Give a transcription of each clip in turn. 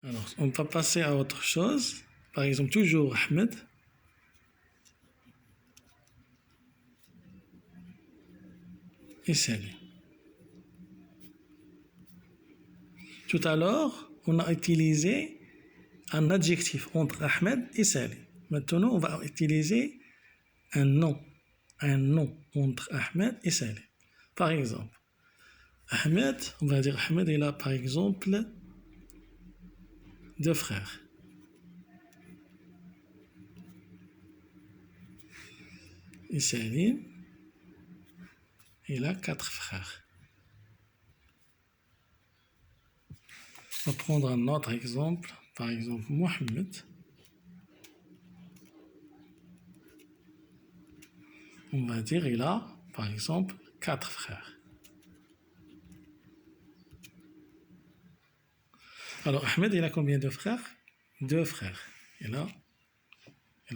Alors, on va passer à autre chose. Par exemple, toujours Ahmed. Et Salim. Tout à l'heure, on a utilisé un adjectif entre Ahmed et Salim. Maintenant, on va utiliser un nom. Un nom entre Ahmed et Salim. Par exemple, Ahmed, on va dire Ahmed, il a par exemple 2 frères. Et Salim, il a 4 frères. On va prendre un autre exemple. Par exemple, Mohamed. On va dire il a, par exemple, 4 frères. Alors, Ahmed, il a combien de frères? 2 frères. Il a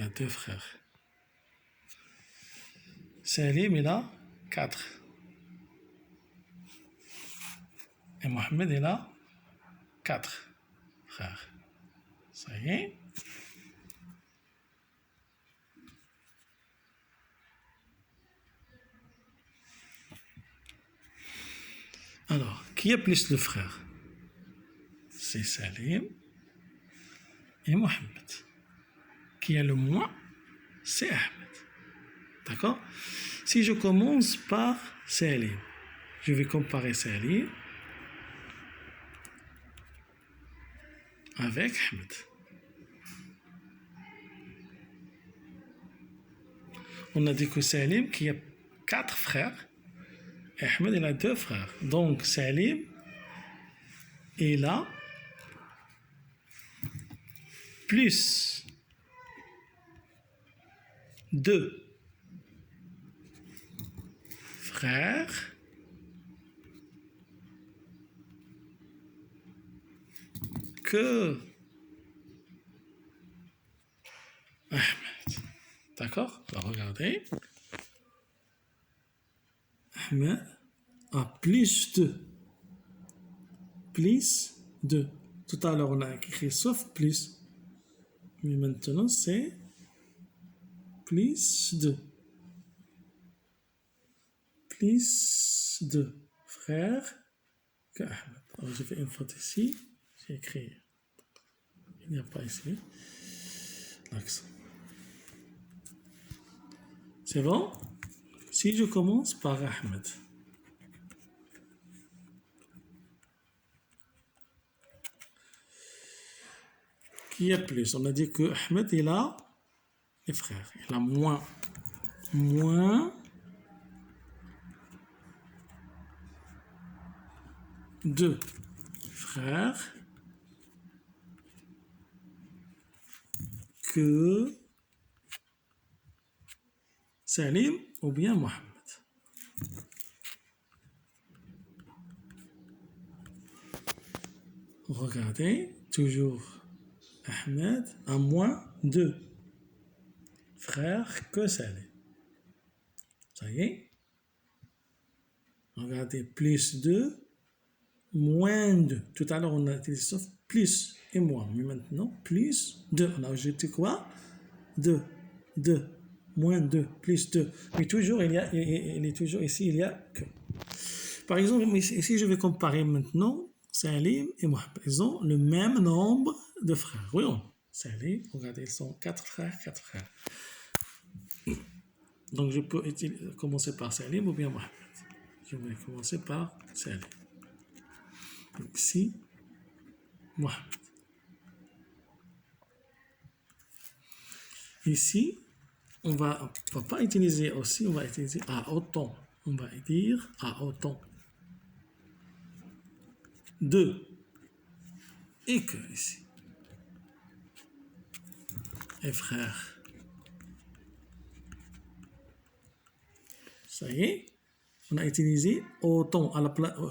2 frères. Salim, il a 4. Et Mohamed, il a 4 frères. Ça y est? Alors, qui a plus de frères? C'est Salim et Mohamed. Qui a le moins? C'est Ahmed. D'accord? Si je commence par Salim, je vais comparer Salim avec Ahmed. On a dit que Salim qui a 4 frères et Ahmed il a 2 frères. Donc Salim il a plus 2 frères que Ahmed. D'accord? Alors regardez. Ahmed a plus de. Plus de. Tout à l'heure, on a écrit sauf plus. Mais maintenant, c'est plus de. Plus de frères que Ahmed. Alors, je fais une faute ici. J'ai écrit. Il n'y a pas ici l'accent. C'est bon? Si je commence par Ahmed. Qui a plus? On a dit que Ahmed, il a les frères. Il a moins 2 frères que Salim ou bien Mohamed. Regardez, toujours Ahmed a moins 2 frères que Salim. Ça y est? Regardez, plus 2, moins 2. Tout à l'heure, on a utilisé sauf plus et moins. Mais maintenant, plus 2. On a ajouté quoi? 2. Moins 2, plus 2. Mais toujours, il est toujours ici, il y a que. Par exemple, ici, je vais comparer maintenant Salim et Mohamed. Ils ont le même nombre de frères. Oui, Salim, regardez, ils sont 4 frères, 4 frères. Donc, je peux commencer par Salim ou bien Mohamed. Je vais commencer par Salim. Donc, ici, Mohamed. Ici, on va pas utiliser aussi, on va utiliser à autant. On va dire à autant. 2 et que ici. Et frère. Ça y est, on a utilisé autant.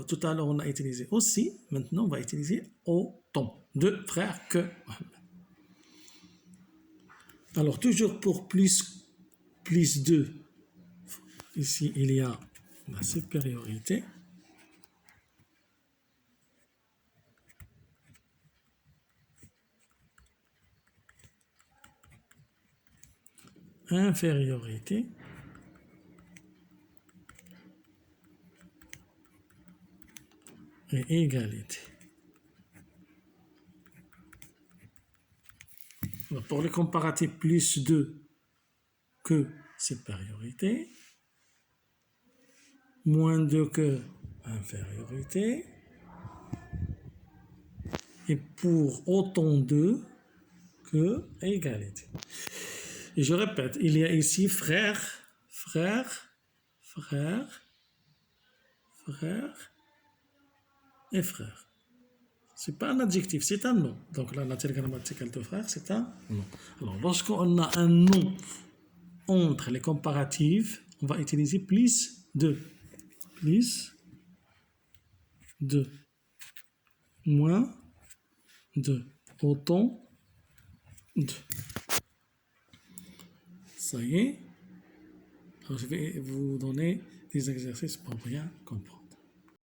Tout à l'heure, on a utilisé aussi. Maintenant, on va utiliser autant. 2 frères que. Alors, toujours pour plus 2. Ici, il y a la supériorité. infériorité et égalité. Alors, pour les comparatifs plus 2 que supériorité, moins 2 que infériorité, et pour autant 2 que égalité. Et je répète, il y a ici frère, frère, frère, frère et frère. Ce n'est pas un adjectif, c'est un nom. Donc la nature grammaticale de frère, c'est un nom. Alors lorsqu'on a un nom entre les comparatifs, on va utiliser plus de. Plus de. Moins de. Autant de. Ça y est. Alors je vais vous donner des exercices pour bien comprendre.